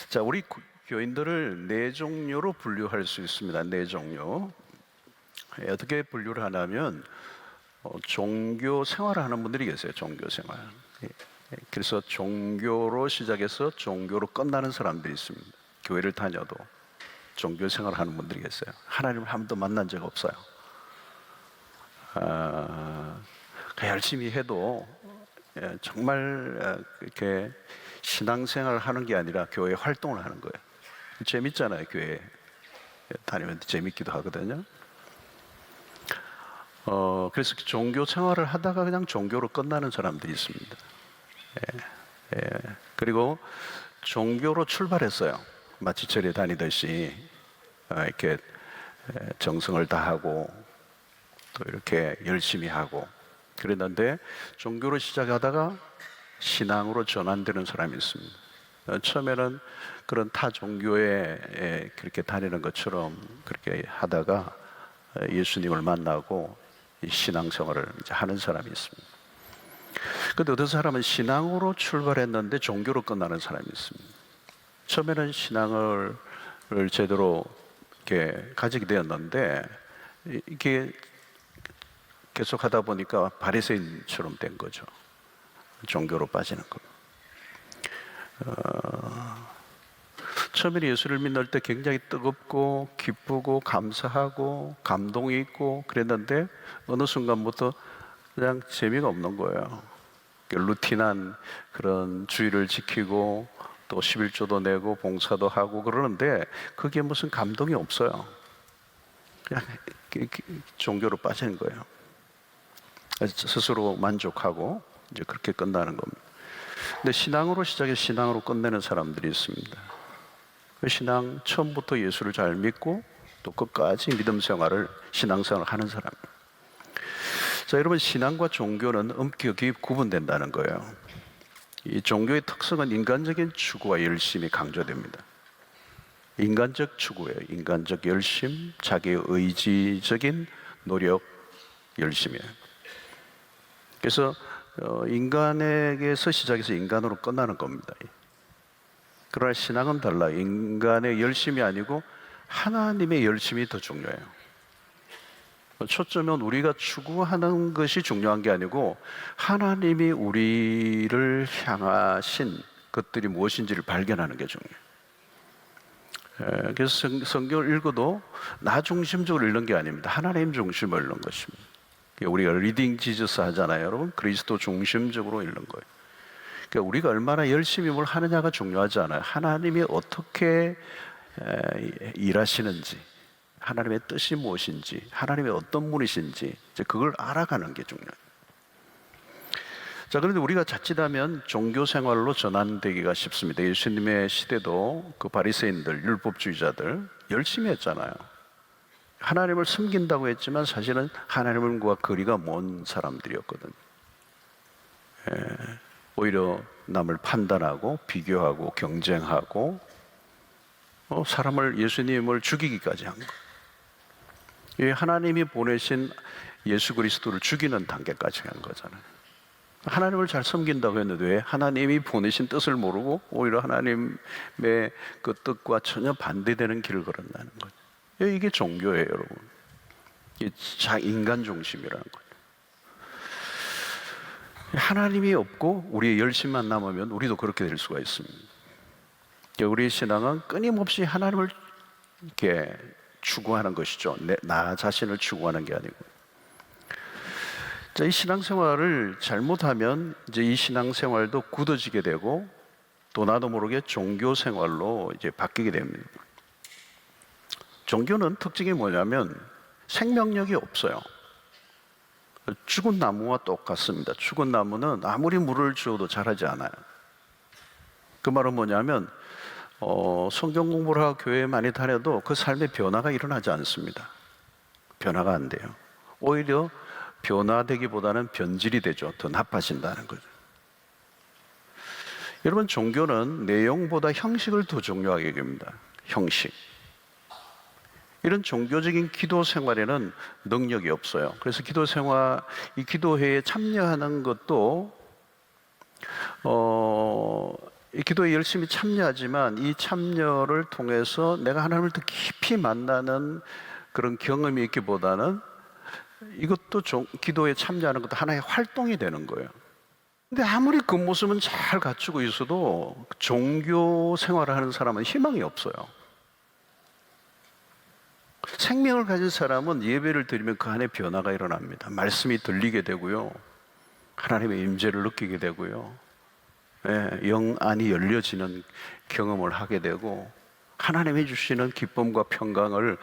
자, 우리 교인들을 네 종류로 분류할 수 있습니다. 네 종류. 어떻게 분류를 하냐면 종교 생활을 하는 분들이 계세요. 종교 생활. 그래서 종교로 시작해서 종교로 끝나는 사람들이 있습니다. 교회를 다녀도 종교 생활을 하는 분들이 계세요. 하나님을 한 번도 만난 적 없어요. 열심히 해도 정말 이렇게 신앙생활을 하는 게 아니라 교회 활동을 하는 거예요. 재밌잖아요. 교회 다니면 재밌기도 하거든요. 그래서 종교 생활을 하다가 그냥 종교로 끝나는 사람들이 있습니다. 그리고 종교로 출발했어요. 마치 절에 다니듯이 이렇게 정성을 다하고 또 이렇게 열심히 하고 그랬는데 종교로 시작하다가 신앙으로 전환되는 사람이 있습니다. 처음에는 그런 타 종교에 그렇게 다니는 것처럼 그렇게 하다가 예수님을 만나고 신앙생활을 이제 하는 사람이 있습니다. 그런데 어떤 사람은 신앙으로 출발했는데 종교로 끝나는 사람이 있습니다. 처음에는 신앙을 제대로 이렇게 가지게 되었는데 이게 계속 하다 보니까 바리새인처럼 된 거죠. 종교로 빠지는 거. 처음에 예수를 믿을 때 굉장히 뜨겁고 기쁘고 감사하고 감동이 있고 그랬는데 어느 순간부터 그냥 재미가 없는 거예요. 루틴한 그런 주의를 지키고 또 11조도 내고 봉사도 하고 그러는데 그게 무슨 감동이 없어요. 그냥 종교로 빠지는 거예요. 스스로 만족하고 이제 그렇게 끝나는 겁니다. 근데 신앙으로 시작해서 신앙으로 끝내는 사람들이 있습니다. 그 신앙 처음부터 예수를 잘 믿고 또 끝까지 믿음 생활을 신앙생활을 하는 사람. 자, 여러분 신앙과 종교는 엄격히 구분된다는 거예요. 이 종교의 특성은 인간적인 추구와 열심이 강조됩니다. 인간적 추구예요. 인간적 열심, 자기의 의지적인 노력, 열심이에요. 그래서 인간에게서 시작해서 인간으로 끝나는 겁니다. 그러나 신앙은 달라요. 인간의 열심이 아니고 하나님의 열심이 더 중요해요. 초점은 우리가 추구하는 것이 중요한 게 아니고 하나님이 우리를 향하신 것들이 무엇인지를 발견하는 게 중요해요. 그래서 성경을 읽어도 나 중심적으로 읽는 게 아닙니다. 하나님 중심으로 읽는 것입니다. 우리가 리딩 지저스 하잖아요, 여러분. 그리스도 중심적으로 읽는 거예요. 그러니까 우리가 얼마나 열심히 뭘 하느냐가 중요하지 않아요. 하나님이 어떻게 일하시는지, 하나님의 뜻이 무엇인지, 하나님의 어떤 분이신지 이제 그걸 알아가는 게 중요해요. 자, 그런데 우리가 자칫하면 종교 생활로 전환되기가 쉽습니다. 예수님의 시대도 그 바리새인들, 율법주의자들 열심히 했잖아요. 하나님을 섬긴다고 했지만 사실은 하나님과 거리가 먼 사람들이었거든요. 오히려 남을 판단하고 비교하고 경쟁하고 사람을 예수님을 죽이기까지 한 거예요. 하나님이 보내신 예수 그리스도를 죽이는 단계까지 간 거잖아요. 하나님을 잘 섬긴다고 했는데 왜 하나님이 보내신 뜻을 모르고 오히려 하나님의 그 뜻과 전혀 반대되는 길을 걸었다는 거죠. 이게 종교예요, 여러분. 이게 인간 중심이라는 거죠. 하나님이 없고 우리의 열심만 남으면 우리도 그렇게 될 수가 있습니다. 우리의 신앙은 끊임없이 하나님을 이렇게 추구하는 것이죠. 나 자신을 추구하는 게 아니고. 자, 이 신앙생활을 잘못하면 이제 이 신앙생활도 굳어지게 되고 또 나도 모르게 종교생활로 이제 바뀌게 됩니다. 종교는 특징이 뭐냐면 생명력이 없어요. 죽은 나무와 똑같습니다. 죽은 나무는 아무리 물을 주어도 자라지 않아요. 그 말은 뭐냐면 성경 공부를 하고 교회에 많이 다녀도 그 삶의 변화가 일어나지 않습니다. 변화가 안 돼요. 오히려 변화되기보다는 변질이 되죠. 더 나빠진다는 거죠. 여러분, 종교는 내용보다 형식을 더 중요하게 여깁니다. 형식. 이런 종교적인 기도 생활에는 능력이 없어요. 그래서 기도 생활, 이 기도회에 참여하는 것도 이 기도에 열심히 참여하지만 이 참여를 통해서 내가 하나님을 더 깊이 만나는 그런 경험이 있기보다는 이것도 기도에 참여하는 것도 하나의 활동이 되는 거예요. 근데 아무리 그 모습은 잘 갖추고 있어도 종교 생활을 하는 사람은 희망이 없어요. 생명을 가진 사람은 예배를 드리면 그 안에 변화가 일어납니다. 말씀이 들리게 되고요, 하나님의 임재를 느끼게 되고요, 영 안이 열려지는 경험을 하게 되고 하나님이 주시는 기쁨과 평강을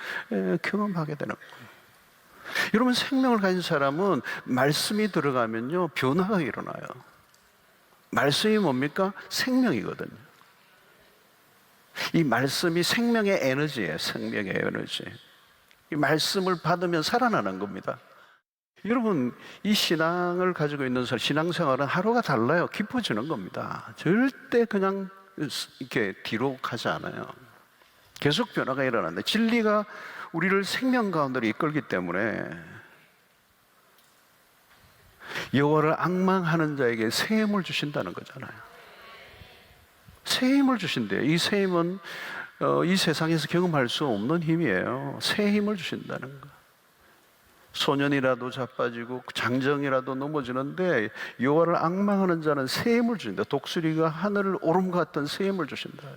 경험하게 되는 거예요. 여러분, 생명을 가진 사람은 말씀이 들어가면요 변화가 일어나요. 말씀이 뭡니까? 생명이거든요. 이 말씀이 생명의 에너지예요. 생명의 에너지. 이 말씀을 받으면 살아나는 겁니다. 여러분, 이 신앙을 가지고 있는 사람, 신앙생활은 하루가 달라요. 깊어지는 겁니다. 절대 그냥 이렇게 뒤로 가지 않아요. 계속 변화가 일어나는데, 진리가 우리를 생명 가운데로 이끌기 때문에 여호와를 앙망하는 자에게 새 힘을 주신다는 거잖아요. 새 힘을 주신대요. 이 새 힘은 이 세상에서 경험할 수 없는 힘이에요. 새 힘을 주신다는 거. 소년이라도 자빠지고 장정이라도 넘어지는데 여호와를 앙망하는 자는 새 힘을 주신다. 독수리가 하늘을 오름 같은 새 힘을 주신다.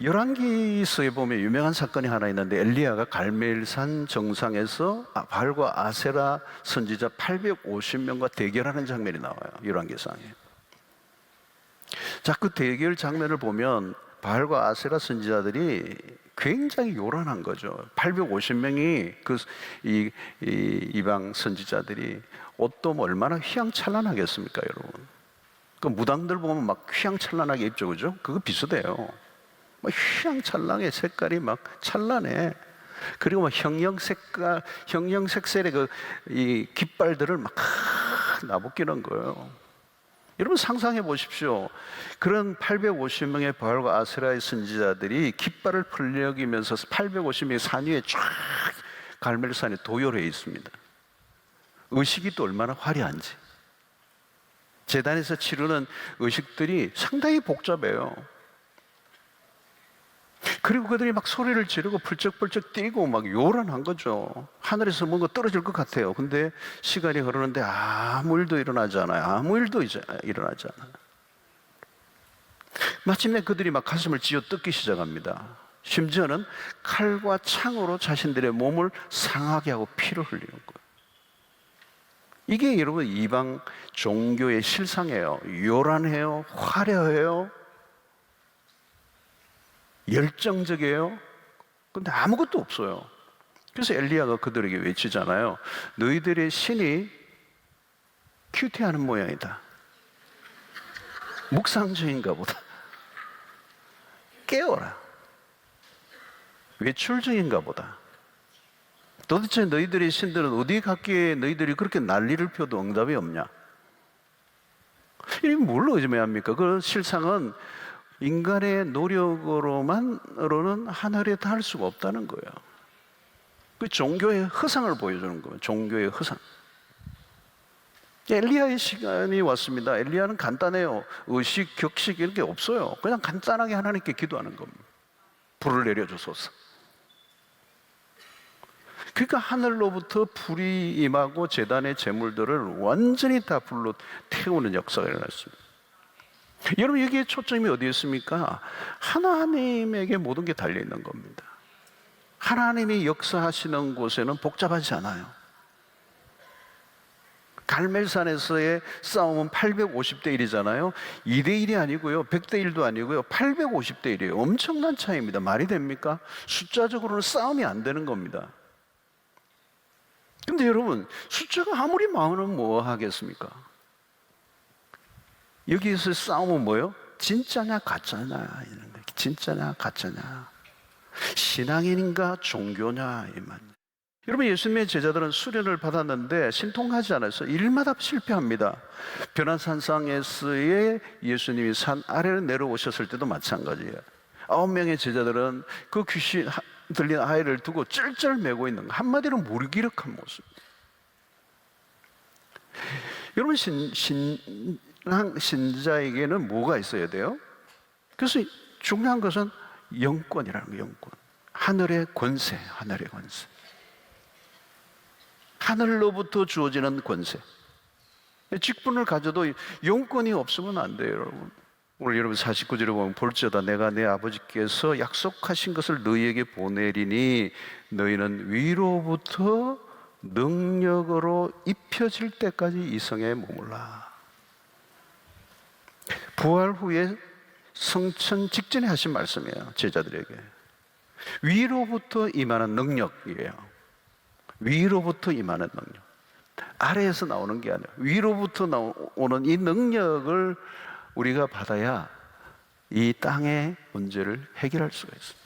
열왕기서에 보면 유명한 사건이 하나 있는데, 엘리야가 갈멜산 정상에서 바알과 아세라 선지자 850명과 대결하는 장면이 나와요. 열왕기상에. 자, 그 대결 장면을 보면 바알과 아세라 선지자들이 굉장히 요란한 거죠. 850명이 이방 선지자들이 옷도 얼마나 휘황찬란하겠습니까, 여러분? 그 무당들 보면 막 휘황찬란하게 입죠, 그죠? 그거 비슷해요. 휘황찬란해. 색깔이 막 찬란해. 그리고 막 형형색색의 이 깃발들을 막 나부끼는 거예요. 여러분, 상상해 보십시오. 그런 850명의 바알과 아세라의 선지자들이 깃발을 풀려기면서 850명의 산 위에 쫙 갈멜산에 도열해 있습니다. 의식이 또 얼마나 화려한지. 제단에서 치르는 의식들이 상당히 복잡해요. 그리고 그들이 막 소리를 지르고 펄쩍펄쩍 뛰고 막 요란한 거죠. 하늘에서 뭔가 떨어질 것 같아요. 근데 시간이 흐르는데 아무 일도 일어나지 않아요. 아무 일도 일어나지 않아요. 마침내 그들이 막 가슴을 쥐어 뜯기 시작합니다. 심지어는 칼과 창으로 자신들의 몸을 상하게 하고 피를 흘리는 거예요. 이게 여러분 이방 종교의 실상이에요. 요란해요. 화려해요. 열정적이에요. 근데 아무것도 없어요. 그래서 엘리야가 그들에게 외치잖아요. 너희들의 신이 큐티하는 모양이다. 묵상중인가 보다. 깨어라. 외출 중인가 보다. 도대체 너희들의 신들은 어디 갔기에 너희들이 그렇게 난리를 펴도 응답이 없냐? 이게 뭘로 의미합니까? 그 실상은 인간의 노력으로는 하늘에 닿을 수가 없다는 거예요. 그 종교의 허상을 보여주는 거예요. 종교의 허상. 엘리야의 시간이 왔습니다. 엘리야는 간단해요. 의식, 격식 이런 게 없어요. 그냥 간단하게 하나님께 기도하는 겁니다. 불을 내려주소서. 그러니까 하늘로부터 불이 임하고 제단의 제물들을 완전히 다 불로 태우는 역사가 일어났습니다. 여러분, 여기에 초점이 어디에 있습니까? 하나님에게 모든 게 달려있는 겁니다. 하나님이 역사하시는 곳에는 복잡하지 않아요. 갈멜산에서의 싸움은 850대 1이잖아요. 2대 1이 아니고요, 100대 1도 아니고요, 850대 1이에요. 엄청난 차이입니다. 말이 됩니까? 숫자적으로는 싸움이 안 되는 겁니다. 근데 여러분, 숫자가 아무리 많으면 뭐 하겠습니까? 여기에서 싸움은 뭐예요? 진짜냐 가짜냐, 진짜냐 가짜냐, 신앙인인가 종교냐, 이만. 여러분, 예수님의 제자들은 수련을 받았는데 신통하지 않아서 일마다 실패합니다. 변화산상에서의 예수님이 산 아래로 내려오셨을 때도 마찬가지예요. 9명의 제자들은 그 귀신 들린 아이를 두고 쩔쩔매고 있는 거, 한마디로 무기력한 모습. 여러분, 신자에게는 뭐가 있어야 돼요? 그래서 중요한 것은 영권이라는 거예요. 영권. 하늘의 권세, 하늘의 권세. 하늘로부터 주어지는 권세. 직분을 가져도 영권이 없으면 안 돼요, 여러분. 오늘 여러분 49절에 보면 볼지어다 내가 내 아버지께서 약속하신 것을 너희에게 보내리니 너희는 위로부터 능력으로 입혀질 때까지 이 성에 머물라. 부활 후에 성천 직전에 하신 말씀이에요, 제자들에게. 위로부터 임하는 능력이에요. 위로부터 임하는 능력. 아래에서 나오는 게 아니라 위로부터 나오는 이 능력을 우리가 받아야 이 땅의 문제를 해결할 수가 있습니다.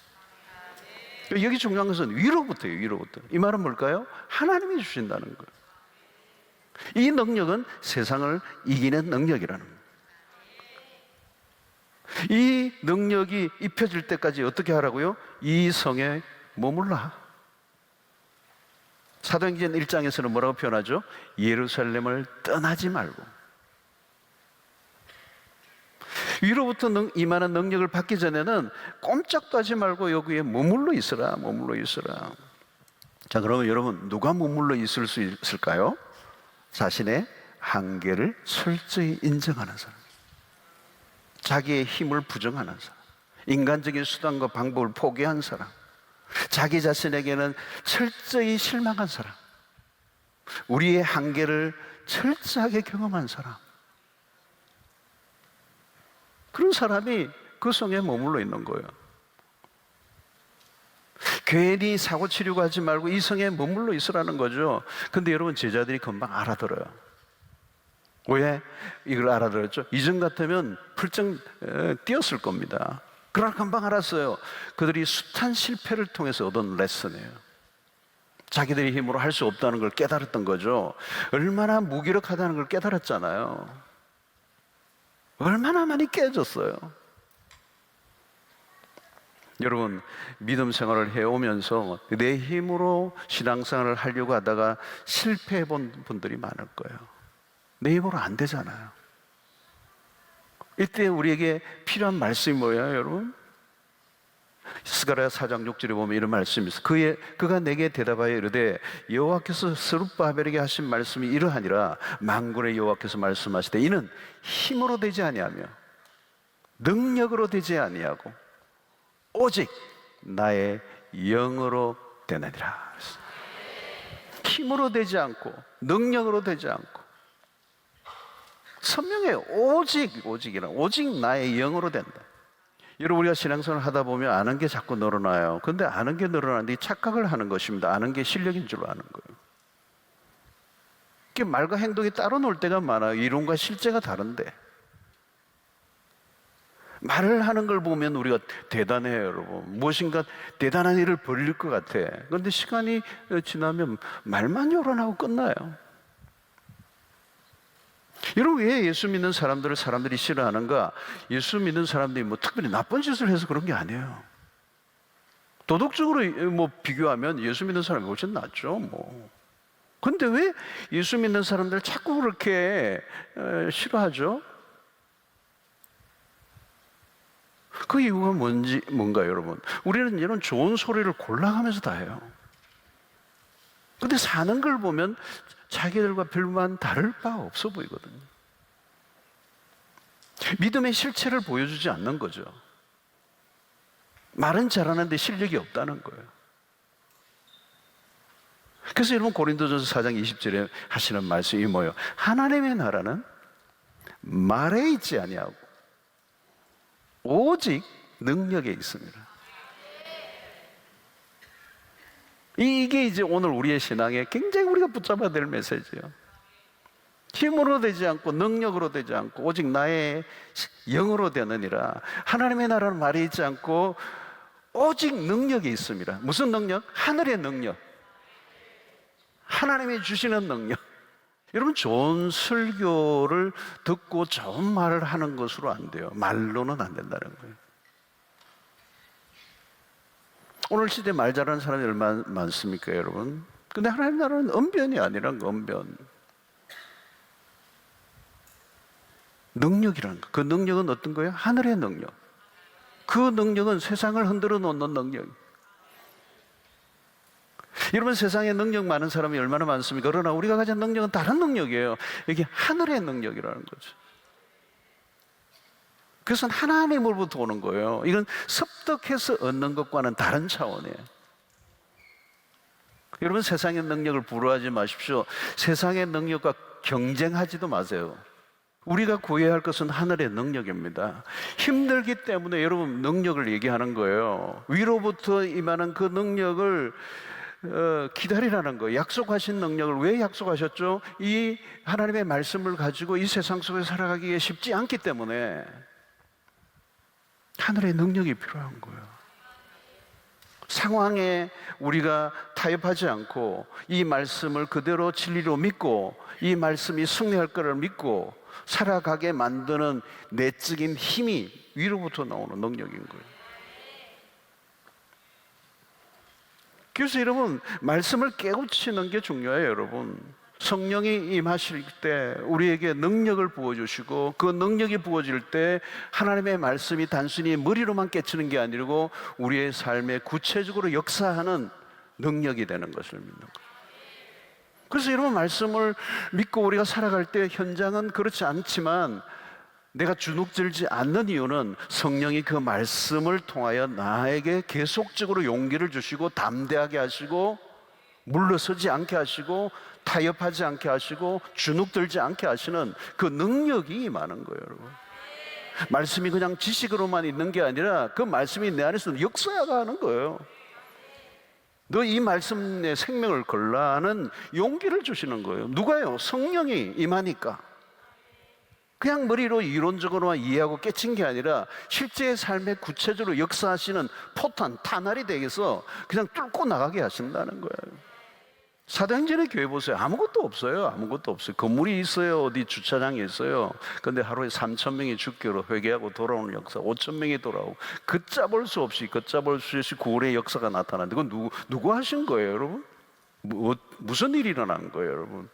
여기 중요한 것은 위로부터예요. 위로부터. 이 말은 뭘까요? 하나님이 주신다는 거예요. 이 능력은 세상을 이기는 능력이라는 거예요. 이 능력이 입혀질 때까지 어떻게 하라고요? 이 성에 머물라. 사도행전 1장에서는 뭐라고 표현하죠? 예루살렘을 떠나지 말고. 위로부터 임하는 능력을 받기 전에는 꼼짝도 하지 말고 여기에 머물러 있으라. 머물러 있으라. 자, 그러면 여러분 누가 머물러 있을 수 있을까요? 자신의 한계를 철저히 인정하는 사람, 자기의 힘을 부정하는 사람, 인간적인 수단과 방법을 포기한 사람, 자기 자신에게는 철저히 실망한 사람, 우리의 한계를 철저하게 경험한 사람, 그런 사람이 그 성에 머물러 있는 거예요. 괜히 사고 치려고 하지 말고 이 성에 머물러 있으라는 거죠. 근데 여러분 제자들이 금방 알아들어요. 왜 이걸 알아들었죠? 이전 같으면 풀쩍 뛰었을 겁니다. 그러나 금방 알았어요. 그들이 숱한 실패를 통해서 얻은 레슨이에요. 자기들의 힘으로 할 수 없다는 걸 깨달았던 거죠. 얼마나 무기력하다는 걸 깨달았잖아요. 얼마나 많이 깨졌어요. 여러분, 믿음 생활을 해오면서 내 힘으로 신앙생활을 하려고 하다가 실패해 본 분들이 많을 거예요. 내 힘으로 안 되잖아요. 이때 우리에게 필요한 말씀이 뭐예요, 여러분? 스가랴 4장 6절에 보면 이런 말씀이 있어요. 그가 내게 대답하여 이르되 여호와께서 스룹바벨에게 하신 말씀이 이러하니라. 만군의 여호와께서 말씀하시되 이는 힘으로 되지 아니하며 능력으로 되지 아니하고 오직 나의 영으로 되느니라. 힘으로 되지 않고 능력으로 되지 않고 선명해요. 오직 나의 영으로 된다. 여러분, 우리가 신앙생활을 하다 보면 아는 게 자꾸 늘어나요. 근데 아는 게 늘어나는데 착각을 하는 것입니다. 아는 게 실력인 줄 아는 거예요. 이게 말과 행동이 따로 놀 때가 많아요. 이론과 실제가 다른데. 말을 하는 걸 보면 우리가 대단해요, 여러분. 무엇인가 대단한 일을 벌릴 것 같아. 그런데 시간이 지나면 말만 요란하고 끝나요. 여러분, 왜 예수 믿는 사람들을 사람들이 싫어하는가? 예수 믿는 사람들이 뭐 특별히 나쁜 짓을 해서 그런 게 아니에요. 도덕적으로 뭐 비교하면 예수 믿는 사람이 훨씬 낫죠, 뭐. 근데 왜 예수 믿는 사람들 자꾸 그렇게 싫어하죠? 그 이유가 뭔가 여러분? 우리는 이런 좋은 소리를 골라가면서 다 해요. 근데 사는 걸 보면 자기들과 별반 다를 바 없어 보이거든요. 믿음의 실체를 보여주지 않는 거죠. 말은 잘하는데 실력이 없다는 거예요. 그래서 여러분 고린도전서 4장 20절에 하시는 말씀이 뭐예요? 하나님의 나라는 말에 있지 아니하고 오직 능력에 있습니다. 이게 이제 오늘 우리의 신앙에 굉장히 우리가 붙잡아야 될 메시지예요. 힘으로 되지 않고 능력으로 되지 않고 오직 나의 영으로 되느니라. 하나님의 나라는 말이 있지 않고 오직 능력이 있습니다. 무슨 능력? 하늘의 능력. 하나님이 주시는 능력. 여러분, 좋은 설교를 듣고 좋은 말을 하는 것으로 안 돼요. 말로는 안 된다는 거예요. 오늘 시대에 말 잘하는 사람이 얼마나 많습니까, 여러분? 근데 하나님 나라는 언변이 아니란 거, 언변. 능력이라는 거. 그 능력은 어떤 거예요? 하늘의 능력. 그 능력은 세상을 흔들어 놓는 능력. 여러분, 세상에 능력 많은 사람이 얼마나 많습니까? 그러나 우리가 가진 능력은 다른 능력이에요. 이게 하늘의 능력이라는 거죠. 그것은 하나님으로부터 오는 거예요. 이건 습득해서 얻는 것과는 다른 차원이에요. 여러분, 세상의 능력을 부러워하지 마십시오. 세상의 능력과 경쟁하지도 마세요. 우리가 구해야 할 것은 하늘의 능력입니다. 힘들기 때문에 여러분 능력을 얘기하는 거예요. 위로부터 임하는 그 능력을 기다리라는 거예요. 약속하신 능력을 왜 약속하셨죠? 이 하나님의 말씀을 가지고 이 세상 속에 살아가기에 쉽지 않기 때문에 하늘의 능력이 필요한 거예요. 상황에 우리가 타협하지 않고 이 말씀을 그대로 진리로 믿고 이 말씀이 승리할 것을 믿고 살아가게 만드는 내적인 힘이 위로부터 나오는 능력인 거예요. 그래서 여러분, 말씀을 깨우치는 게 중요해요. 여러분, 성령이 임하실 때 우리에게 능력을 부어주시고 그 능력이 부어질 때 하나님의 말씀이 단순히 머리로만 깨치는 게 아니고 우리의 삶에 구체적으로 역사하는 능력이 되는 것을 믿는 거예요. 그래서 여러분, 말씀을 믿고 우리가 살아갈 때 현장은 그렇지 않지만 내가 주눅들지 않는 이유는 성령이 그 말씀을 통하여 나에게 계속적으로 용기를 주시고 담대하게 하시고 물러서지 않게 하시고 타협하지 않게 하시고 주눅들지 않게 하시는 그 능력이 임하는 거예요. 여러분, 말씀이 그냥 지식으로만 있는 게 아니라 그 말씀이 내 안에서 역사하는 거예요. 너 이 말씀에 생명을 걸라 하는 용기를 주시는 거예요. 누가요? 성령이 임하니까. 그냥 머리로 이론적으로만 이해하고 깨친 게 아니라 실제 삶에 구체적으로 역사하시는 포탄, 탄알이 되어서 그냥 뚫고 나가게 하신다는 거예요. 사도행전의 교회 보세요. 아무것도 없어요. 아무것도 없어요. 건물이 있어요. 어디 주차장이 있어요. 근데 하루에 3,000명이 주교로 회개하고 돌아오는 역사, 5,000명이 돌아오고 걷잡을 수 없이 구원의 역사가 나타나는데 그건 누구 하신 거예요, 여러분? 무슨 일이 일어난 거예요, 여러분?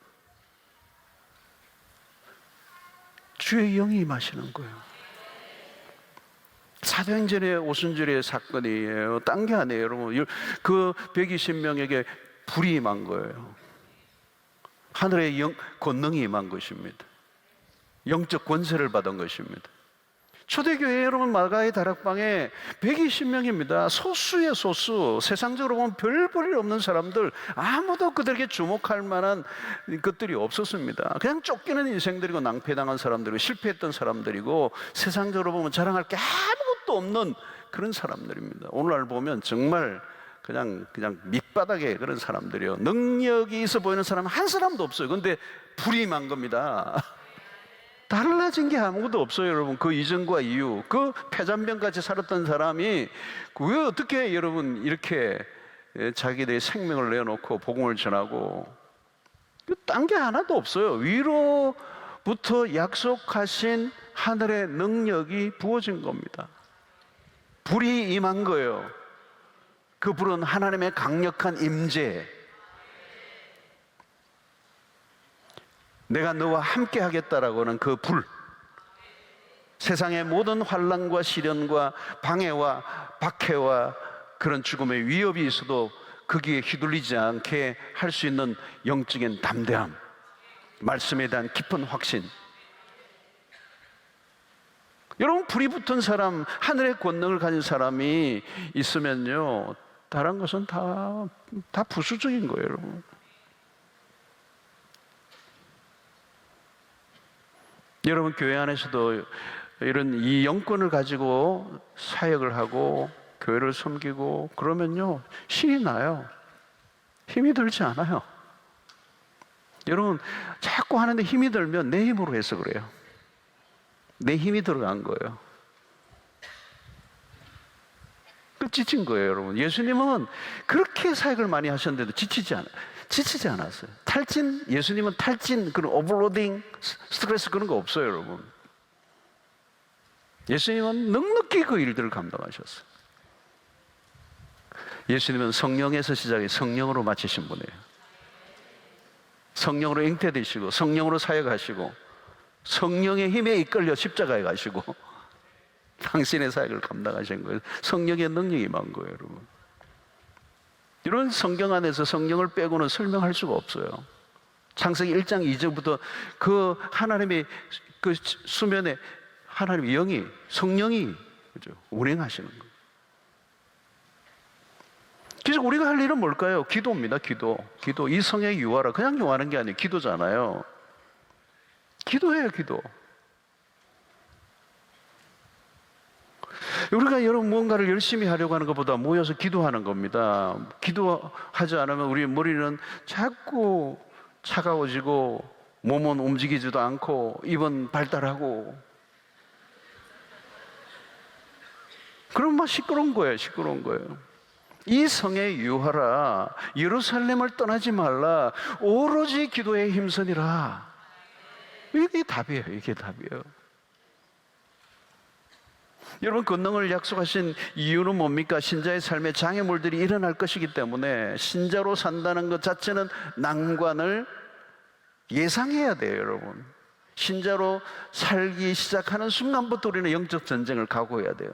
주의 영이 임하시는 거예요. 사도행전의 오순절의 사건이에요. 딴 게 아니에요, 여러분. 그 120명에게 불이 임한 거예요. 하늘의 권능이 임한 것입니다. 영적 권세를 받은 것입니다. 초대교회 여러분, 마가의 다락방에 120명입니다. 소수의 소수. 세상적으로 보면 별 볼 일 없는 사람들, 아무도 그들에게 주목할 만한 것들이 없었습니다. 그냥 쫓기는 인생들이고 낭패당한 사람들이고 실패했던 사람들이고 세상적으로 보면 자랑할 게 아무것도 없는 그런 사람들입니다. 오늘날 보면 정말 그냥 밑바닥에 그런 사람들이요. 능력이 있어 보이는 사람 한 사람도 없어요. 그런데 불이 임한 겁니다. 달라진 게 아무것도 없어요, 여러분. 그 이전과 이후, 그 패잔병같이 살았던 사람이 왜 어떻게 여러분 이렇게 자기들의 생명을 내어놓고 복음을 전하고, 딴 게 하나도 없어요. 위로부터 약속하신 하늘의 능력이 부어진 겁니다. 불이 임한 거예요. 그 불은 하나님의 강력한 임재. 내가 너와 함께 하겠다라고 하는 그 불. 세상의 모든 환난과 시련과 방해와 박해와 그런 죽음의 위협이 있어도 거기에 휘둘리지 않게 할 수 있는 영적인 담대함, 말씀에 대한 깊은 확신. 여러분, 불이 붙은 사람, 하늘의 권능을 가진 사람이 있으면요, 다른 것은 다 부수적인 거예요, 여러분. 여러분, 교회 안에서도 이런 이 영권을 가지고 사역을 하고 교회를 섬기고 그러면요, 신이 나요. 힘이 들지 않아요. 여러분, 자꾸 하는데 힘이 들면 내 힘으로 해서 그래요. 내 힘이 들어간 거예요. 지친 거예요, 여러분. 예수님은 그렇게 사역을 많이 하셨는데도 지치지 않았어요. 예수님은 탈진, 그런 오버로딩, 스트레스 그런 거 없어요, 여러분. 예수님은 넉넉히 그 일들을 감당하셨어요. 예수님은 성령에서 시작해 성령으로 마치신 분이에요. 성령으로 잉태되시고 성령으로 사역하시고 성령의 힘에 이끌려 십자가에 가시고 당신의 사역을 감당하신 거예요. 성령의 능력이 임한 거예요, 여러분. 이런 성경 안에서 성령을 빼고는 설명할 수가 없어요. 창세기 1장 2절부터 그 하나님의 그 수면에 하나님의 영이, 성령이 그죠? 운행하시는 거예요. 그래서 우리가 할 일은 뭘까요? 기도입니다. 기도. 이 성의 유화라 그냥 유하는 게 아니에요. 기도잖아요. 기도해요, 기도. 우리가 여러분 무언가를 열심히 하려고 하는 것보다 모여서 기도하는 겁니다. 기도하지 않으면 우리 머리는 자꾸 차가워지고 몸은 움직이지도 않고 입은 발달하고 그럼 막 시끄러운 거예요. 이 성에 유하라, 예루살렘을 떠나지 말라, 오로지 기도에 힘쓰니라. 이게 답이에요. 여러분, 권능을 약속하신 이유는 뭡니까? 신자의 삶에 장애물들이 일어날 것이기 때문에 신자로 산다는 것 자체는 난관을 예상해야 돼요, 여러분. 신자로 살기 시작하는 순간부터 우리는 영적 전쟁을 각오해야 돼요.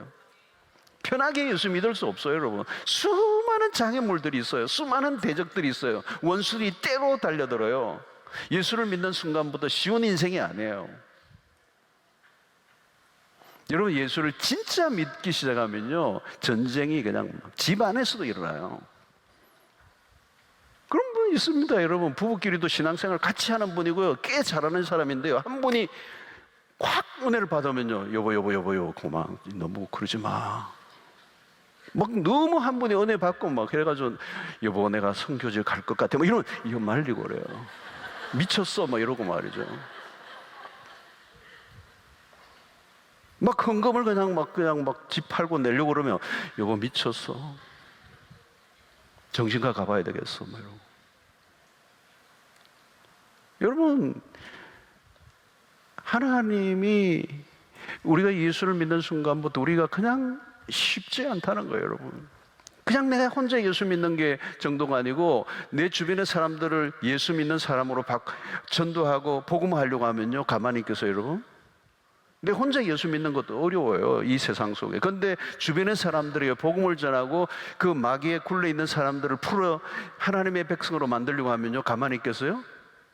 편하게 예수 믿을 수 없어요, 여러분. 수많은 장애물들이 있어요. 수많은 대적들이 있어요. 원수들이 때로 달려들어요. 예수를 믿는 순간부터 쉬운 인생이 아니에요. 여러분, 예수를 진짜 믿기 시작하면요, 전쟁이 그냥 집 안에서도 일어나요. 그런 분 있습니다, 여러분. 부부끼리도 신앙생활 같이 하는 분이고요, 꽤 잘하는 사람인데요, 한 분이 확 은혜를 받으면요, 여보 그만 너무 그러지 마. 막 너무 한 분이 은혜 받고 막 그래가지고 여보 내가 선교지 갈 것 같아, 뭐 이거 말리고 그래요. 미쳤어 막 이러고 말이죠. 막 헌금을 그냥 막 집 팔고 내려고 그러면 여보 미쳤어, 정신과 가봐야 되겠어 막 이러고. 여러분, 하나님이 우리가 예수를 믿는 순간부터 우리가 그냥 쉽지 않다는 거예요, 여러분. 그냥 내가 혼자 예수 믿는 게 정도가 아니고 내 주변의 사람들을 예수 믿는 사람으로 전도하고 복음하려고 하면요, 가만히 있겠어요, 여러분? 근데 혼자 예수 믿는 것도 어려워요, 이 세상 속에. 그런데 주변의 사람들이 복음을 전하고 그 마귀에 굴려 있는 사람들을 풀어 하나님의 백성으로 만들려고 하면요, 가만히 있겠어요?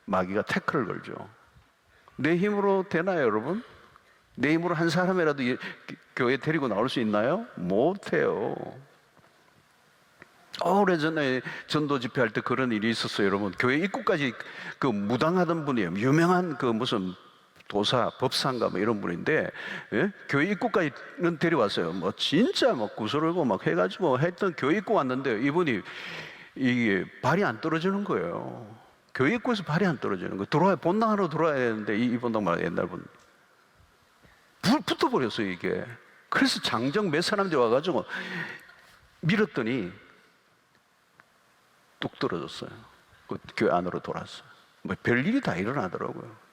마귀가 태클을 걸죠. 내 힘으로 되나요, 여러분? 내 힘으로 한 사람이라도 교회 데리고 나올 수 있나요? 못해요. 오래전에 전도 집회할 때 그런 일이 있었어요, 여러분. 교회 입구까지 그 무당하던 분이에요. 유명한 그 무슨 도사, 법사인가 뭐 이런 분인데, 예? 교회 입구까지는 데려왔어요. 뭐 진짜 막 구슬고 막 해가지고 했던 교회 입구 왔는데 이분이 이게 발이 안 떨어지는 거예요. 교회 입구에서 발이 안 떨어지는 거예요. 본당하러 들어와야 되는데 이 본당 말이야, 옛날 분. 붙어버렸어요, 이게. 그래서 장정 몇 사람들이 와가지고 밀었더니 뚝 떨어졌어요. 그 교회 안으로 돌았어요. 뭐 별일이 다 일어나더라고요.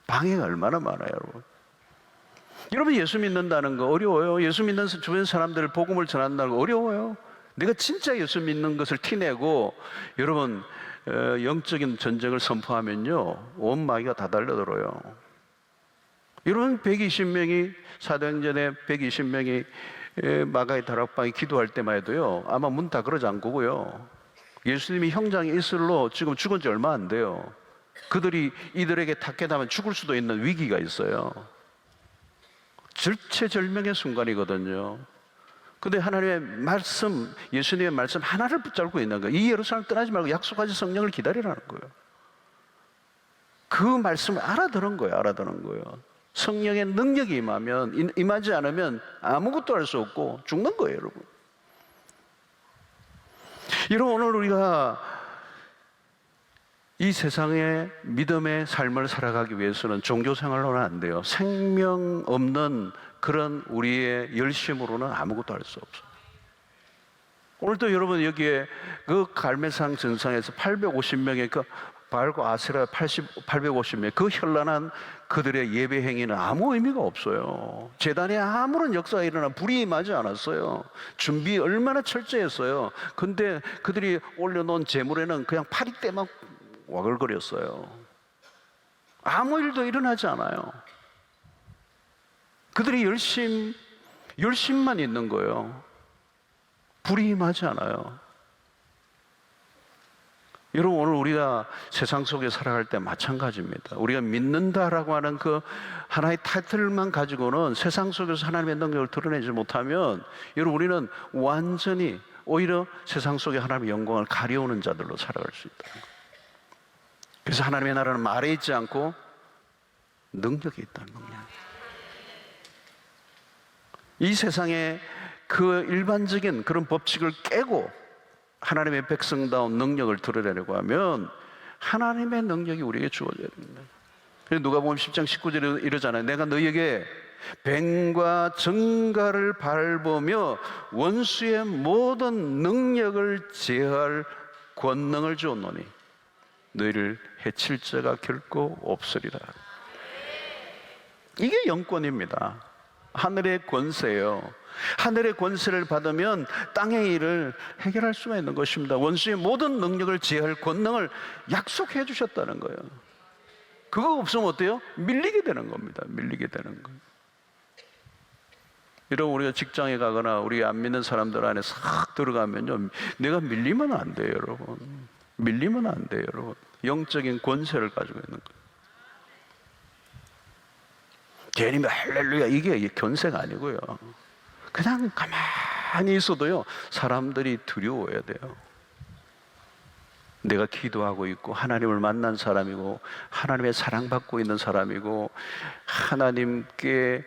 방해가 얼마나 많아요, 여러분. 여러분, 예수 믿는다는 거 어려워요. 예수 믿는 주변 사람들 복음을 전한다는 거 어려워요. 내가 진짜 예수 믿는 것을 티내고 여러분 영적인 전쟁을 선포하면요, 온 마귀가 다 달려들어요. 여러분, 120명이 사도행전에 120명이 마가의 다락방에 기도할 때만 해도요, 아마 문 다 걸어 잠그고요, 예수님이 형장이 이슬로 지금 죽은 지 얼마 안 돼요. 그들이 이들에게 탁해다면 죽을 수도 있는 위기가 있어요. 절체절명의 순간이거든요. 근데 하나님의 말씀, 예수님의 말씀 하나를 붙잡고 있는 거예요. 이 예루살렘 떠나지 말고 약속하신 성령을 기다리라는 거예요. 그 말씀을 알아들은 거예요. 성령의 능력이 임하지 않으면 아무것도 할 수 없고 죽는 거예요, 여러분. 여러분, 오늘 우리가 이 세상의 믿음의 삶을 살아가기 위해서는 종교생활로는 안 돼요. 생명 없는 그런 우리의 열심으로는 아무것도 할 수 없어요. 오늘도 여러분, 여기에 그 갈매상 전상에서 850명의 그 바알과 아세라 850명 그 현란한 그들의 예배 행위는 아무 의미가 없어요. 제단에 아무런 역사가 일어나 불이 임하지 않았어요. 준비 얼마나 철저했어요. 근데 그들이 올려놓은 제물에는 그냥 파리떼만 와글거렸어요. 아무 일도 일어나지 않아요. 그들의 열심, 열심만 있는 거예요. 불이 임하지 않아요. 여러분, 오늘 우리가 세상 속에 살아갈 때 마찬가지입니다. 우리가 믿는다라고 하는 그 하나의 타이틀만 가지고는 세상 속에서 하나님의 능력을 드러내지 못하면, 여러분, 우리는 완전히 오히려 세상 속에 하나님의 영광을 가려우는 자들로 살아갈 수 있다는 거예요. 그래서 하나님의 나라는 말에 있지 않고 능력이 있다는 겁니다. 이 세상에 그 일반적인 그런 법칙을 깨고 하나님의 백성다운 능력을 드러내려고 하면 하나님의 능력이 우리에게 주어져야 됩니다. 누가복음 10장 19절에 이러잖아요. 내가 너희에게 뱀과 정갈을 밟으며 원수의 모든 능력을 제할 권능을 주었노니 너희를 해칠 자가 결코 없으리라. 이게 영권입니다. 하늘의 권세예요. 하늘의 권세를 받으면 땅의 일을 해결할 수가 있는 것입니다. 원수의 모든 능력을 제할 권능을 약속해 주셨다는 거예요. 그거 없으면 어때요? 밀리게 되는 겁니다. 밀리게 되는 거예요. 이런 우리가 직장에 가거나 우리 안 믿는 사람들 안에 싹 들어가면요, 내가 밀리면 안 돼요, 여러분. 밀리면 안 돼요, 여러분. 영적인 권세를 가지고 있는 거예요. 괜히 할렐루야 이게 권세가 아니고요. 그냥 가만히 있어도요, 사람들이 두려워야 돼요. 내가 기도하고 있고 하나님을 만난 사람이고 하나님의 사랑받고 있는 사람이고 하나님과의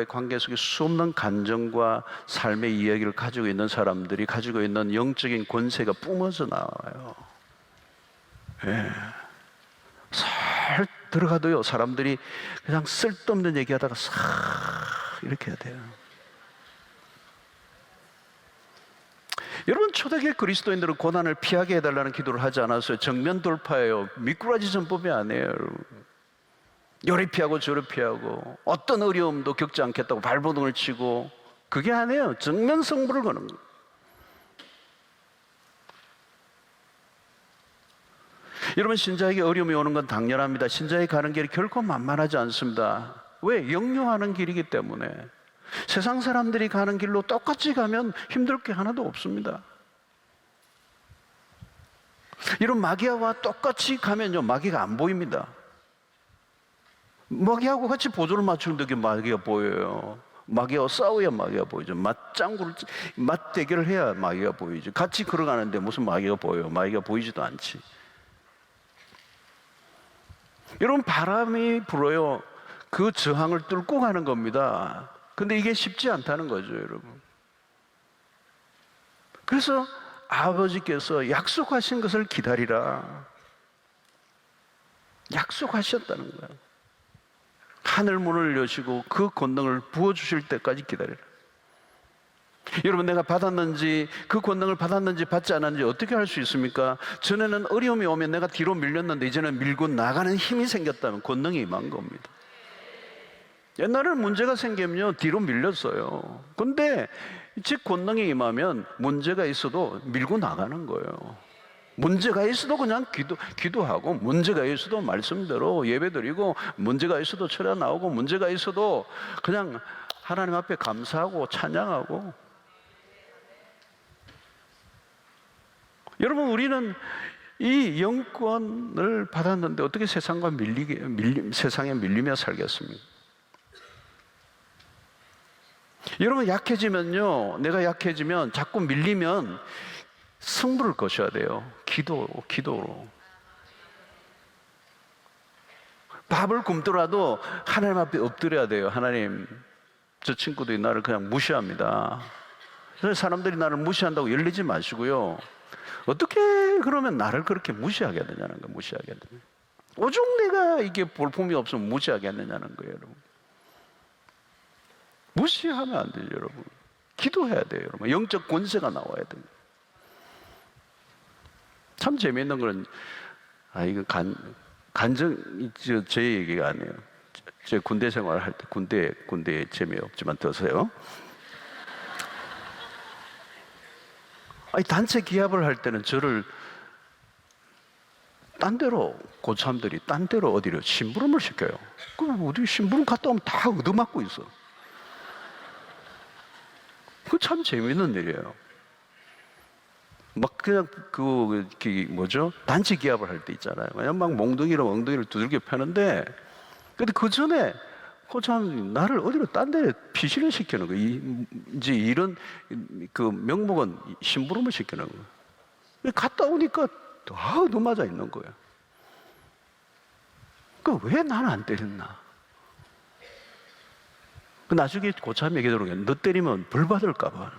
관계 속에 수없는 감정과 삶의 이야기를 가지고 있는 사람들이 가지고 있는 영적인 권세가 뿜어져 나와요. 예. 살 들어가도요, 사람들이 그냥 쓸데없는 얘기하다가 싹 이렇게 해야 돼요. 여러분, 초대교회 그리스도인들은 고난을 피하게 해달라는 기도를 하지 않았어요. 정면 돌파예요. 미꾸라지 전법이 아니에요, 여러분. 요리 피하고 저리 피하고 어떤 어려움도 겪지 않겠다고 발버둥을 치고, 그게 아니에요. 정면 승부를 거는 거예요. 여러분, 신자에게 어려움이 오는 건 당연합니다. 신자에게 가는 길이 결코 만만하지 않습니다. 왜? 영유하는 길이기 때문에. 세상 사람들이 가는 길로 똑같이 가면 힘들 게 하나도 없습니다. 이런 마귀와 똑같이 가면요, 마귀가 안 보입니다. 마귀하고 같이 보조를 맞추는데 마귀가 보여요. 마귀와 싸워야 마귀가 보이죠. 맞대결을 해야 마귀가 보이죠. 같이 걸어가는데 무슨 마귀가 보여요? 마귀가 보이지도 않지. 여러분, 바람이 불어요. 그 저항을 뚫고 가는 겁니다. 근데 이게 쉽지 않다는 거죠, 여러분. 그래서 아버지께서 약속하신 것을 기다리라. 약속하셨다는 거예요. 하늘 문을 여시고 그 권능을 부어주실 때까지 기다리라. 여러분, 내가 받았는지, 그 권능을 받았는지 받지 않았는지 어떻게 할 수 있습니까? 전에는 어려움이 오면 내가 뒤로 밀렸는데 이제는 밀고 나가는 힘이 생겼다면 권능이 임한 겁니다. 옛날에는 문제가 생기면요, 뒤로 밀렸어요. 근데 즉 권능이 임하면 문제가 있어도 밀고 나가는 거예요. 문제가 있어도 그냥 기도하고, 문제가 있어도 말씀대로 예배드리고, 문제가 있어도 철야 나오고, 문제가 있어도 그냥 하나님 앞에 감사하고 찬양하고. 여러분, 우리는 이 영권을 받았는데 어떻게 세상에 밀리며 살겠습니까? 여러분, 약해지면요, 내가 약해지면 자꾸 밀리면 승부를 거셔야 돼요. 기도로. 밥을 굶더라도 하나님 앞에 엎드려야 돼요. 하나님, 저 친구들이 나를 그냥 무시합니다. 그래서 사람들이 나를 무시한다고 열리지 마시고요. 어떻게 그러면 나를 그렇게 무시하게 되냐는 거예요. 무시하게 되냐. 오죽 내가 이게 볼품이 없으면 무시하겠느냐는 거예요, 여러분. 무시하면 안 돼요, 여러분. 기도해야 돼요, 여러분. 영적 권세가 나와야 돼요. 참 재미있는 거는, 이거 제 얘기가 아니에요. 제 군대 생활할 때, 군대에 재미없지만 더세요. 단체 기합을 할 때는 저를 딴 데로, 고참들이 딴 데로 어디로 심부름을 시켜요. 그럼 어디 심부름 갔다 오면 다 얻어맞고 있어. 그 참 재밌는 일이에요. 막 그냥 뭐죠? 단체 기합을 할 때 있잖아요. 그냥 막 몽둥이로 엉덩이를 두들겨 패는데, 근데 그 전에 그 참 나를 어디로 딴 데 피신을 시키는 거예요. 이제 이런 그 명목은 심부름을 시키는 거예요. 갔다 오니까 너무 맞아 있는 거예요. 그 왜 나는 안 때렸나? 그 나중에 고참 얘기 들어오겠네. 너 때리면 벌 받을까봐.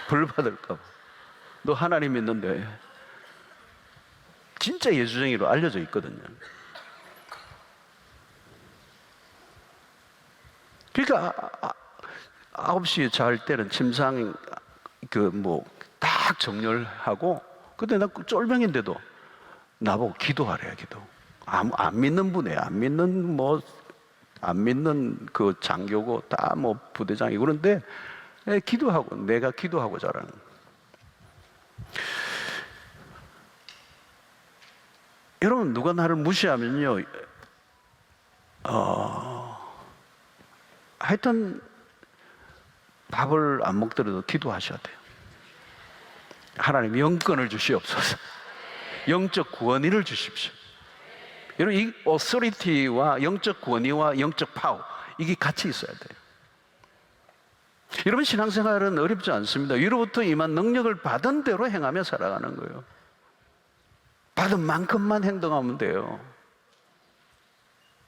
벌 받을까봐. 너 하나님 믿는데. 진짜 예수쟁이로 알려져 있거든요. 그러니까 9시에 잘 때는 침상 딱 정렬하고, 근데 나 쫄병인데도 나보고 기도하래요. 기도. 안 믿는 분이에요. 안 믿는 그 장교고 다 부대장이고 그런데 기도하고, 내가 기도하고 자라는. 여러분, 누가 나를 무시하면요, 하여튼 밥을 안 먹더라도 기도하셔야 돼요. 하나님 영권을 주시옵소서. 영적 권위를 주십시오. 여러분, 이 authority와 영적 권위와 영적 파워, 이게 같이 있어야 돼요. 여러분, 신앙생활은 어렵지 않습니다. 위로부터 임한 능력을 받은 대로 행하며 살아가는 거예요. 받은 만큼만 행동하면 돼요.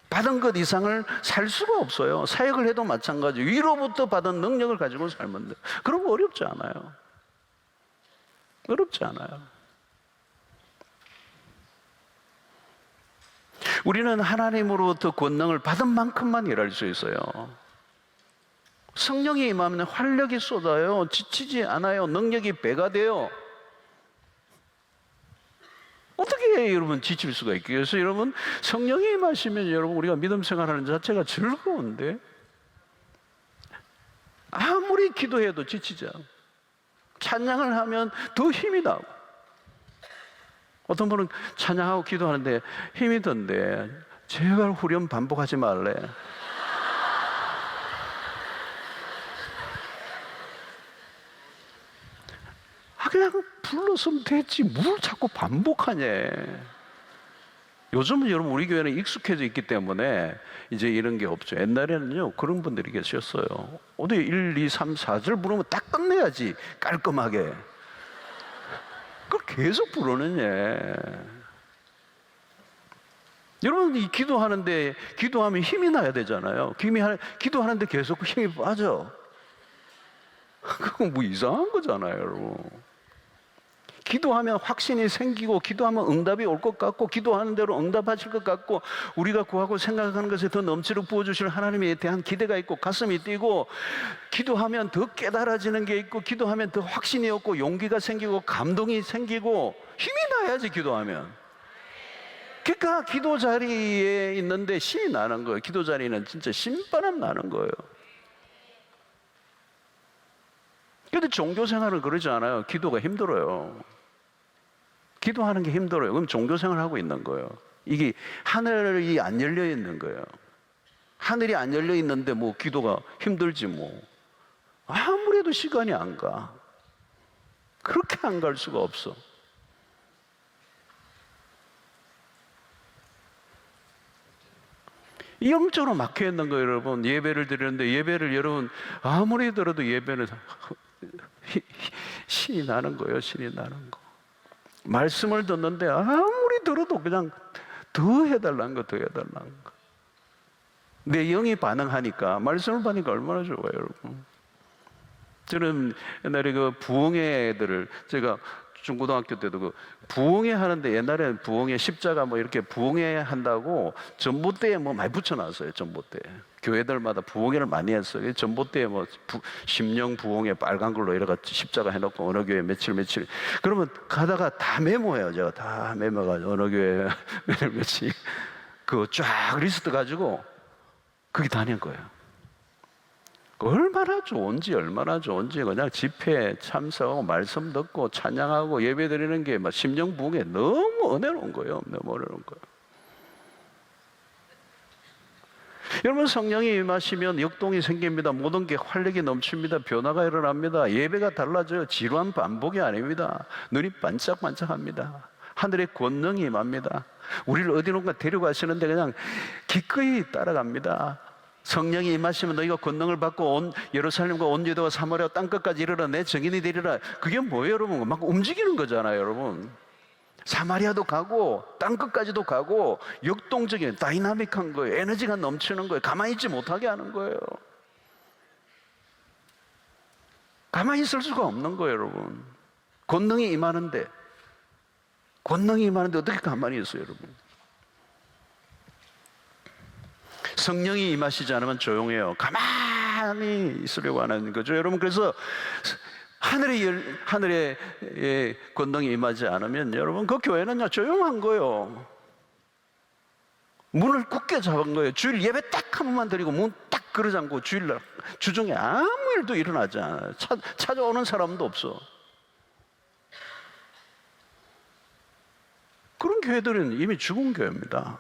받은 것 이상을 살 수가 없어요. 사역을 해도 마찬가지. 위로부터 받은 능력을 가지고 살면 돼요. 그런 거 어렵지 않아요. 어렵지 않아요. 우리는 하나님으로부터 권능을 받은 만큼만 일할 수 있어요. 성령이 임하면 활력이 쏟아요. 지치지 않아요. 능력이 배가 돼요. 어떻게 여러분 지칠 수가 있겠어요? 여러분, 성령이 임하시면 여러분, 우리가 믿음 생활하는 자체가 즐거운데, 아무리 기도해도 지치지 않고, 찬양을 하면 더 힘이 나고. 어떤 분은 찬양하고 기도하는데 힘이 든데, 제발 후렴 반복하지 말래. 그냥 불렀으면 됐지 뭘 자꾸 반복하냐. 요즘은 여러분, 우리 교회는 익숙해져 있기 때문에 이제 이런 게 없죠. 옛날에는요, 그런 분들이 계셨어요. 어디 1, 2, 3, 4절 부르면 딱 끝내야지, 깔끔하게. 그걸 계속 부르느냐. 여러분, 이 기도하는데, 기도하면 힘이 나야 되잖아요. 기도하는데 계속 힘이 빠져. 그건 뭐 이상한 거잖아요, 여러분. 기도하면 확신이 생기고, 기도하면 응답이 올 것 같고, 기도하는 대로 응답하실 것 같고, 우리가 구하고 생각하는 것에 더 넘치도록 부어주실 하나님에 대한 기대가 있고, 가슴이 뛰고, 기도하면 더 깨달아지는 게 있고, 기도하면 더 확신이 없고, 용기가 생기고, 감동이 생기고, 힘이 나야지, 기도하면. 그러니까 기도 자리에 있는데 신이 나는 거예요. 기도 자리는 진짜 신바람 나는 거예요. 그런데 종교 생활은 그러지 않아요. 기도가 힘들어요. 기도하는 게 힘들어요. 그럼 종교 생활을 하고 있는 거예요. 이게 하늘이 안 열려 있는 거예요. 하늘이 안 열려 있는데 뭐 기도가 힘들지 뭐. 아무래도 시간이 안 가. 그렇게 안 갈 수가 없어. 영적으로 막혀 있는 거예요, 여러분. 예배를 드리는데, 예배를 여러분 아무리 들어도 예배는 신이 나는 거예요. 신이 나는 거. 말씀을 듣는데 아무리 들어도 그냥 더 해달라는 거, 더 해달라는 거. 내 영이 반응하니까, 말씀을 받으니까 얼마나 좋아요, 여러분. 저는 옛날에 그 부흥회 애들을, 제가 중고등학교 때도 그 부흥회 하는데, 옛날에 부흥회 십자가 뭐 이렇게 부흥회 한다고 전봇대에 뭐 많이 붙여놨어요. 전봇대. 교회들마다 부흥회를 많이 했어요. 전봇대에 뭐 심령 부흥회 빨간 걸로 이래가 십자가 해놓고 어느 교회 며칠. 그러면 가다가 다 메모해요. 제가 다 메모가지고 어느 교회 며칠 그거 쫙 리스트 가지고 거기 다닌 거예요. 얼마나 좋은지 그냥 집회 참석하고 말씀 듣고 찬양하고 예배 드리는 게 막 심령 부흥에 너무 은혜로운 거예요. 너무 은혜로운 거예요. 여러분, 성령이 임하시면 역동이 생깁니다. 모든 게 활력이 넘칩니다. 변화가 일어납니다. 예배가 달라져요. 지루한 반복이 아닙니다. 눈이 반짝반짝합니다. 하늘의 권능이 임합니다. 우리를 어디론가 데려가시는데 그냥 기꺼이 따라갑니다. 성령이 임하시면 너희가 권능을 받고 온 예루살렘과 온 유대와 사마리아 땅끝까지 이르러 내 증인이 되리라. 그게 뭐예요, 여러분? 막 움직이는 거잖아요, 여러분. 사마리아도 가고 땅끝까지도 가고 역동적인 다이나믹한 거예요. 에너지가 넘치는 거예요. 가만히 있지 못하게 하는 거예요. 가만히 있을 수가 없는 거예요, 여러분. 권능이 임하는데 어떻게 가만히 있어요, 여러분? 성령이 임하시지 않으면 조용해요. 가만히 있으려고 하는 거죠, 여러분. 그래서 하늘의 권능이 임하지 않으면 여러분, 그 교회는요 조용한 거예요. 문을 굳게 잡은 거예요. 주일 예배 딱 한 번만 드리고 문 딱 걸어 잠고 주일날 주중에 아무 일도 일어나지 않아요. 찾아오는 사람도 없어. 그런 교회들은 이미 죽은 교회입니다.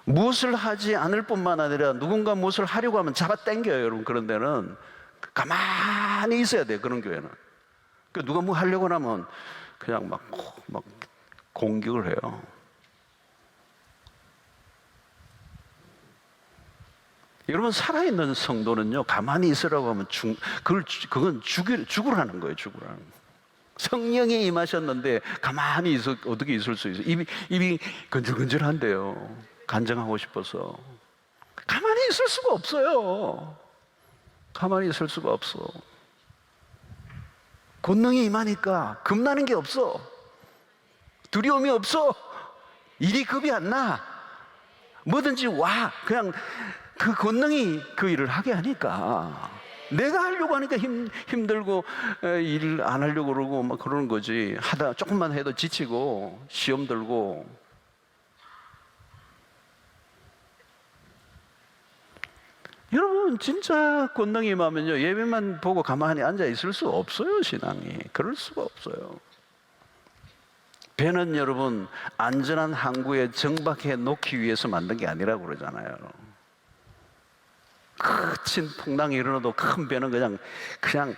무엇을 하지 않을 뿐만 아니라 누군가 무엇을 하려고 하면 잡아 당겨요, 여러분. 그런 데는 가만히 있어야 돼요, 그런 교회는. 누가 뭐 하려고 하면 그냥 막 공격을 해요. 여러분, 살아있는 성도는요 가만히 있으라고 하면 그건 죽으라는 거예요. 죽으라는 거예요. 성령이 임하셨는데 가만히 어떻게 있을 수 있어요? 입이 건질건질한데요. 간증하고 싶어서 가만히 있을 수가 없어요. 가만히 있을 수가 없어. 권능이 임하니까 겁나는 게 없어. 두려움이 없어. 일이 겁이 안 나. 뭐든지 와. 그냥 그 권능이 그 일을 하게 하니까. 내가 하려고 하니까 힘들고 일 안 하려고 그러고 막 그러는 거지. 하다 조금만 해도 지치고 시험 들고. 여러분, 진짜 권능이 임하면요 예배만 보고 가만히 앉아 있을 수 없어요. 신앙이 그럴 수가 없어요. 배는 여러분 안전한 항구에 정박해 놓기 위해서 만든 게 아니라고 그러잖아요. 큰 풍랑이 일어나도 큰 배는 그냥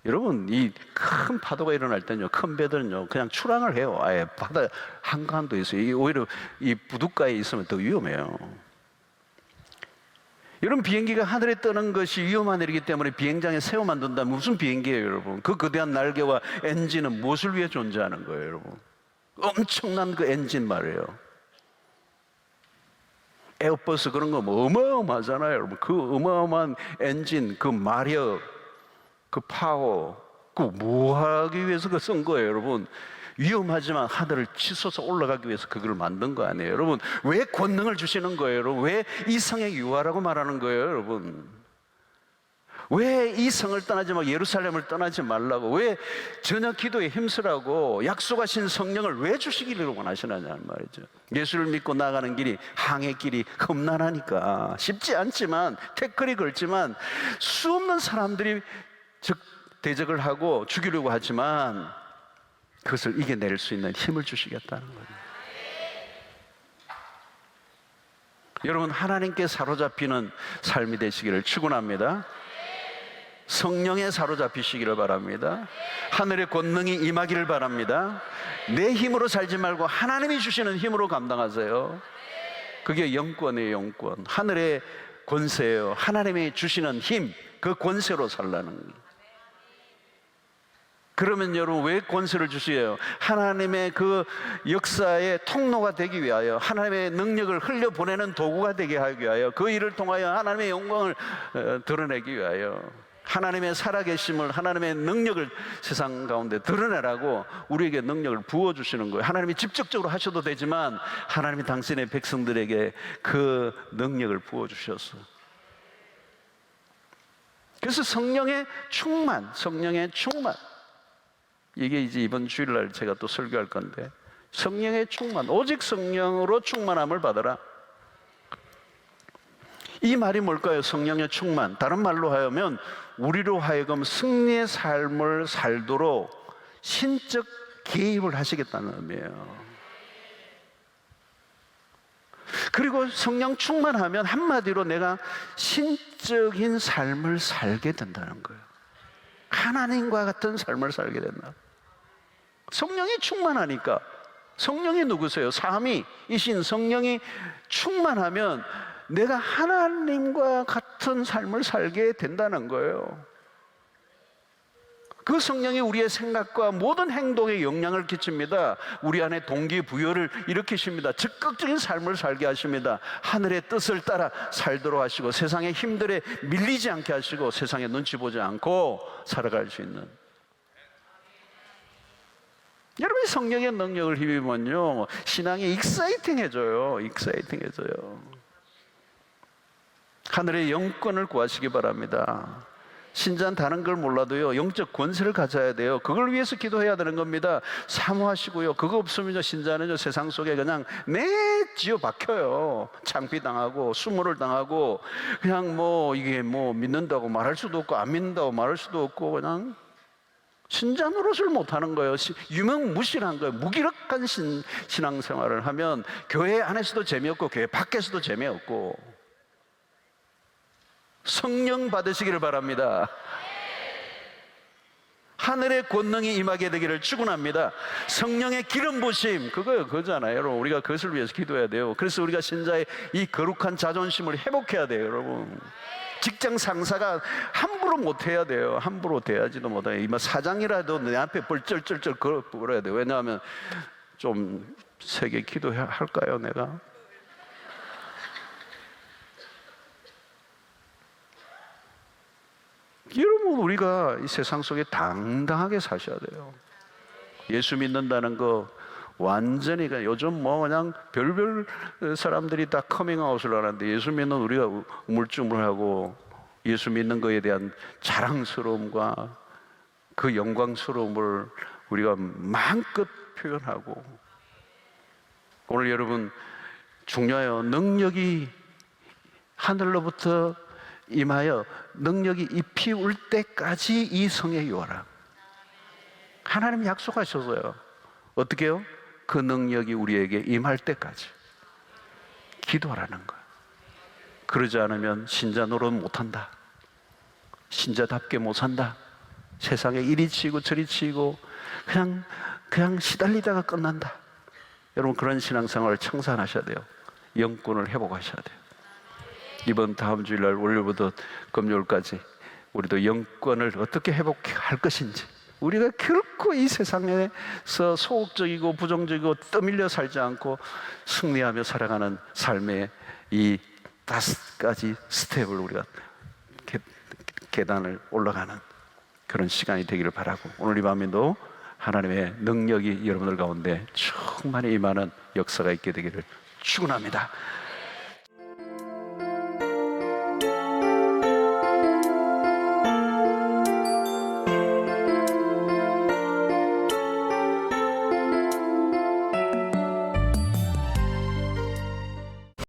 여러분, 이 큰 파도가 일어날 때는요 큰 배들은요 그냥 출항을 해요. 아예 바다 한가운데 있어요. 오히려 이 부둣가에 있으면 더 위험해요. 여러분, 비행기가 하늘에 뜨는 것이 위험한 일이기 때문에 비행장에 세워만 둔다면 무슨 비행기예요, 여러분? 그 거대한 날개와 엔진은 무엇을 위해 존재하는 거예요, 여러분? 엄청난 그 엔진 말이에요. 에어버스 그런 거 뭐 어마어마하잖아요, 여러분. 그 어마어마한 엔진, 그 마력, 그 파워, 그 뭐 하기 위해서 그 쓴 거예요, 여러분? 위험하지만 하늘을 치솟아 올라가기 위해서 그걸 만든 거 아니에요, 여러분? 왜 권능을 주시는 거예요, 여러분? 왜 이 성의 유아라고 말하는 거예요, 여러분? 왜 이 성을 떠나지 말고 예루살렘을 떠나지 말라고, 왜 저녁 기도에 힘쓰라고 약속하신 성령을 왜 주시기를 원하시느냐는 말이죠. 예수를 믿고 나가는 길이 항해 길이 험난하니까 쉽지 않지만 태클이 걸지만 수없는 사람들이 대적을 하고 죽이려고 하지만 그것을 이겨낼 수 있는 힘을 주시겠다는 거예요. 여러분, 하나님께 사로잡히는 삶이 되시기를 축원합니다. 성령에 사로잡히시기를 바랍니다. 하늘의 권능이 임하기를 바랍니다. 내 힘으로 살지 말고 하나님이 주시는 힘으로 감당하세요. 그게 영권이에요, 영권. 하늘의 권세예요. 하나님이 주시는 힘, 그 권세로 살라는 거예요. 그러면 여러분, 왜 권세를 주시에요? 하나님의 그 역사의 통로가 되기 위하여, 하나님의 능력을 흘려보내는 도구가 되게 하기 위하여, 그 일을 통하여 하나님의 영광을 드러내기 위하여, 하나님의 살아계심을, 하나님의 능력을 세상 가운데 드러내라고 우리에게 능력을 부어주시는 거예요. 하나님이 직접적으로 하셔도 되지만 하나님이 당신의 백성들에게 그 능력을 부어주셔서, 그래서 성령의 충만, 성령의 충만, 이게 이제 이번 주일날 제가 또 설교할 건데, 성령의 충만, 오직 성령으로 충만함을 받아라. 이 말이 뭘까요? 성령의 충만. 다른 말로 하면 우리로 하여금 승리의 삶을 살도록 신적 개입을 하시겠다는 의미예요. 그리고 성령 충만하면 한마디로 내가 신적인 삶을 살게 된다는 거예요. 하나님과 같은 삶을 살게 된다. 성령이 충만하니까. 성령이 누구세요? 삼위이신 성령이 충만하면 내가 하나님과 같은 삶을 살게 된다는 거예요. 그 성령이 우리의 생각과 모든 행동에 영향을 끼칩니다. 우리 안에 동기부여를 일으키십니다. 적극적인 삶을 살게 하십니다. 하늘의 뜻을 따라 살도록 하시고, 세상의 힘들에 밀리지 않게 하시고, 세상에 눈치 보지 않고 살아갈 수 있는, 여러분이 성령의 능력을 힘입으면요, 신앙이 익사이팅해져요. 익사이팅해져요. 하늘의 영권을 구하시기 바랍니다. 신자는 다른 걸 몰라도요, 영적 권세를 가져야 돼요. 그걸 위해서 기도해야 되는 겁니다. 사모하시고요. 그거 없으면 신자는 세상 속에 그냥 내지어 박혀요. 창피당하고 수모를 당하고, 그냥 이게 믿는다고 말할 수도 없고 안 믿는다고 말할 수도 없고, 그냥 신자 노릇을 못하는 거예요. 유명무실한 거예요. 무기력한 신앙생활을 하면 교회 안에서도 재미없고 교회 밖에서도 재미없고. 성령 받으시기를 바랍니다. 하늘의 권능이 임하게 되기를 축원합니다. 성령의 기름 부심, 그거잖아요. 여러분, 우리가 그것을 위해서 기도해야 돼요. 그래서 우리가 신자의 이 거룩한 자존심을 회복해야 돼요. 여러분, 직장 상사가 함부로 못해야 돼요. 함부로 대하지도 못해요. 이마 사장이라도 내 앞에 뻘쩔쩔쩔 걸어야 돼요. 왜냐하면 좀 세게 기도할까요, 내가? 여러분, 우리가 이 세상 속에 당당하게 사셔야 돼요. 예수 믿는다는 거 완전히, 요즘 그냥 별별 사람들이 다 커밍아웃을 하는데, 예수 믿는 우리가 우물쭈물하고 예수 믿는 거에 대한 자랑스러움과 그 영광스러움을 우리가 마음껏 표현하고. 오늘 여러분 중요해요. 능력이 하늘로부터 임하여 능력이 잎이 울 때까지 이 성에 요하라. 하나님 약속하셨어요. 어떻게 해요? 그 능력이 우리에게 임할 때까지 기도하라는 거예요. 그러지 않으면 신자 노릇 못한다. 신자답게 못 산다. 세상에 이리 치고 저리 치고 그냥 시달리다가 끝난다. 여러분, 그런 신앙생활을 청산하셔야 돼요. 영권을 회복하셔야 돼요. 이번 다음 주일날 월요일부터 금요일까지 우리도 영권을 어떻게 회복할 것인지, 우리가 결코 이 세상에서 소극적이고 부정적이고 떠밀려 살지 않고 승리하며 살아가는 삶의 이 5가지 스텝을 우리가 계단을 올라가는 그런 시간이 되기를 바라고, 오늘 이 밤에도 하나님의 능력이 여러분들 가운데 충만히 임하는 역사가 있게 되기를 축원합니다.